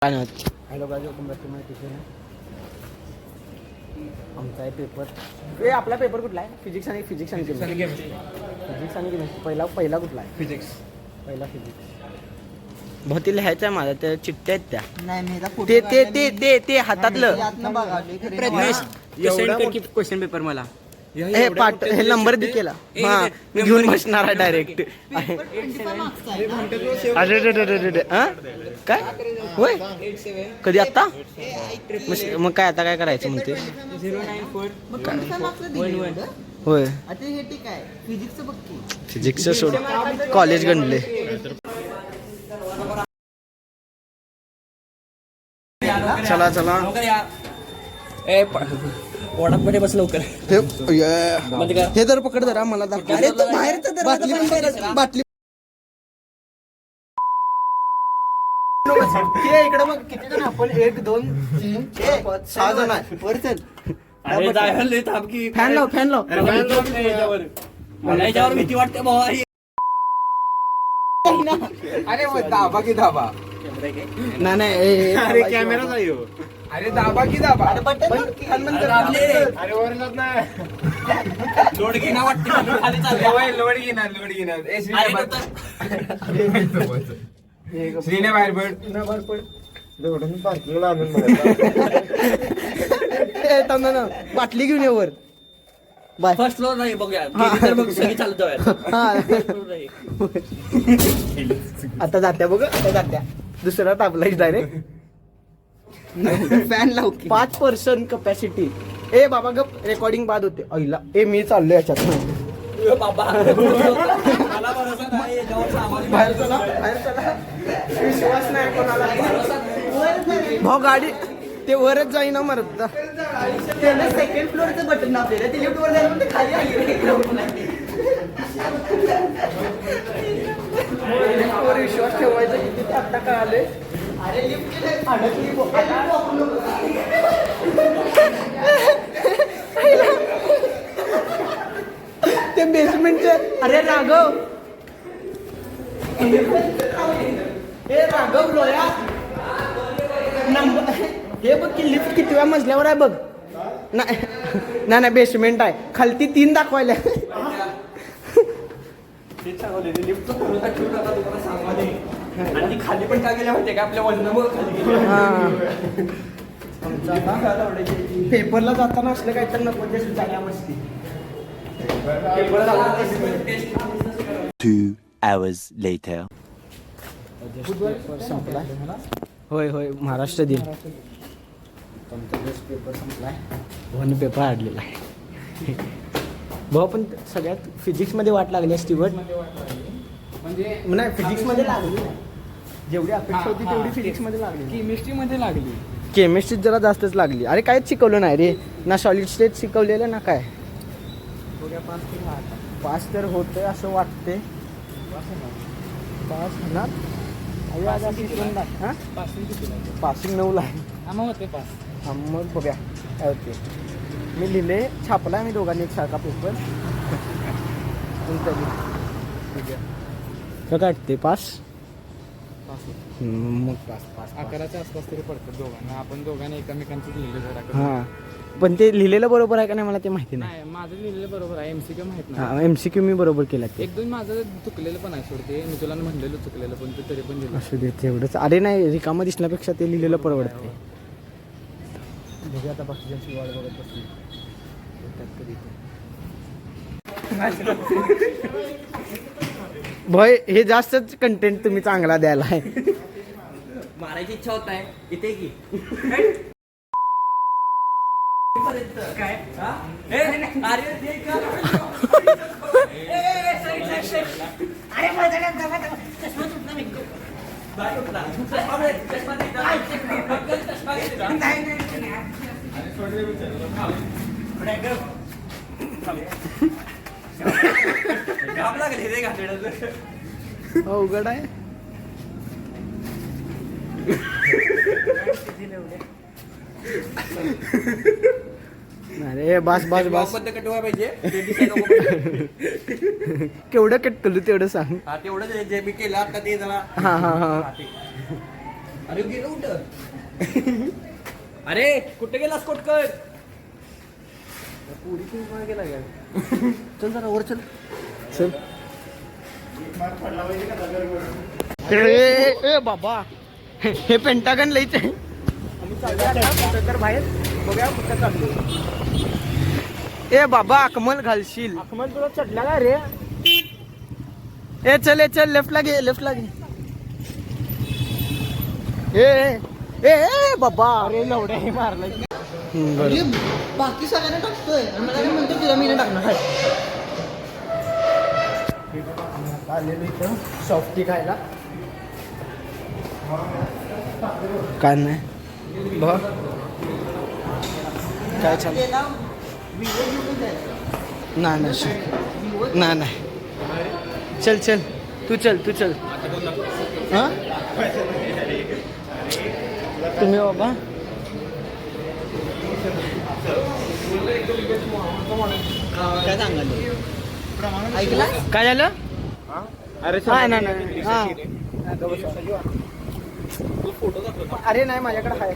Hello guys, welcome back to my tuition. आमचा आहे paper. आपला पेपर कुठला आहे? फिजिक्स आणि केमिस्ट्री. फिजिक्स आणि केमिस्ट्री. पहिला कुठला आहे? पहिला फिजिक्स. बहुती लिहायचं आहे माझा. त्या चिठ्ठ्या आहेत त्या. नाही ते हातातलं क्वेश्चन पेपर मला हे पाठ हे नंबर दे केला. हा, मी घेऊन बसणार आहे डायरेक्ट. अरे काय होय? कधी आता? मग काय आता काय करायचं म्हणते? 094111 होय, हे ठीक आहे. फिजिक्सचं सोड, कॉलेज गणले. चला वडामध्ये बस लवकर. हे जर पकड जरा मला दाखव. अरे तू बाहेर बाटली इकडे मग किती जण आपण? 1 2 3 4 5 6 जण आहे. वर चल. फॅन लाव. मला याच्यावर भीती वाटते भावा. अरे दाबा की दाबा. नाही अरे कॅमेरा नाही. अरे दाबा की दाबा. अरे वरलाच नाही. लोड घेणं वाटते खाली चाललंय. लोड घेणार. श्रीने बाहेर पड. ना बाटली घेऊन ये वर. बाय. फर्स्ट फ्लोर नाही बघूया. तर बघ सगळी चालत आता जात्या दुसरा टापलाय डायरेक्ट. फॅन लाव. 5% कपॅसिटी. ए बाबा गप, रेकॉर्डिंग बाद होते. ऐला मी चाललोय याच्यात. बाबा मला भरोसा नाही याच्यावर. सामान बाहेर चला. विश्वास नाही कोणाला. भाऊ गाडी ते वरच जाईना मरत. त्याला सेकंड फ्लोअरचं बटन आपल्याला ते लिफ्ट वर जायला म्हणते खाली वर विश्वास ठेवायचा किती ते आता कळाले. अरे लिफ्ट ते बेसमेंटचे. अरे राघव, हे राघव लोया नंबर. हे बघ की लिफ्ट कितव्या मजल्यावर आहे बघ. नाही बेसमेंट आहे. खालती 3 दाखवायला. आणि खाली पण का गेल्या माहितीये का? आपल्या वजनामुळे खाली गेली. पेपरला जाताना असलं काय तर नको ते सुचायला मस्ती. 2 hours later. संपला. होय महाराष्ट्र दिन. पेपर संपलाय. वन पेपर हाडलेला आहे. भाऊ पण सगळ्यात फिजिक्समध्ये वाट लागली असती. म्हणजे नाही फिजिक्समध्ये लागली नाही. जेवढी अपेक्षा होती तेवढी फिजिक्समध्ये लागली. केमिस्ट्रीमध्ये लागली. केमिस्ट्रीत जरा जास्तच लागली. अरे काहीच शिकवलं नाही रे. ना सॉलिड स्टेट शिकवलेलं ना काय. 5 तर होतंय असं वाटते. 5 ना पासिंग 9ला आहे. मग बघ्या काय होते. मी लिहिले छापला मी दोघांनी एक सारखा पेपर. काय वाटते? पास मग पास 11च्या आसपास तरी पडतात दोघांना. आपण दोघांनी एकमेकांचं लिहिलं जरा. हां, पण ते लिहिलेलं बरोबर आहे का नाही मला ते माहिती नाही. नाही, माझं लिहिलेलं बरोबर आहे. MCQ माहित नाही. MCQ मी बरोबर केला. ते 1-2 माझं चुकलेलं पण आहे. सोडते मी तुला म्हणलेलं चुकलेलं पण तू तरी पण लिहिलं. असू दे तेवढंच. अरे नाही, रिकामं दिसण्यापेक्षा ते लिहिलेलं परवडते. बघूया आता बाकीची वाट बघत बसली. भय हे जास्तच कंटेंट तुम्ही चांगला द्यायला आहे. मारायची इच्छा होत आहे इथे की काय? अवघड आहे. अरे बस पाहिजे. केवढं कट केलं तेवढं सांग. तेवढं जे मी केलं आता ते जरा. हा अरे गेलो कुठं अरे कुठे गेलास कोटकर गेला चल जरा वर चल चल ए बाबा हे पेंटागन लईच आहे तर बाहेर बघूया कुठं चाललो ए बाबा अकमल घालशील अकमल तुला चढला का रे ए चल लेफ्टला घे ए बाबा अरे लवड्या हे मारला बाकी सगळ्यांना टाकतोय मला काय म्हणतो तुला मी नाही टाकणार आलेलो इथं सॉफ्टी खायला काय नाही बघ काय चालू नाही चल तू चल हा तुम्ही बाबा काय सांगाल ऐकला काय झालं नाही फोटो दाखव अरे नाही माझ्याकडे आहे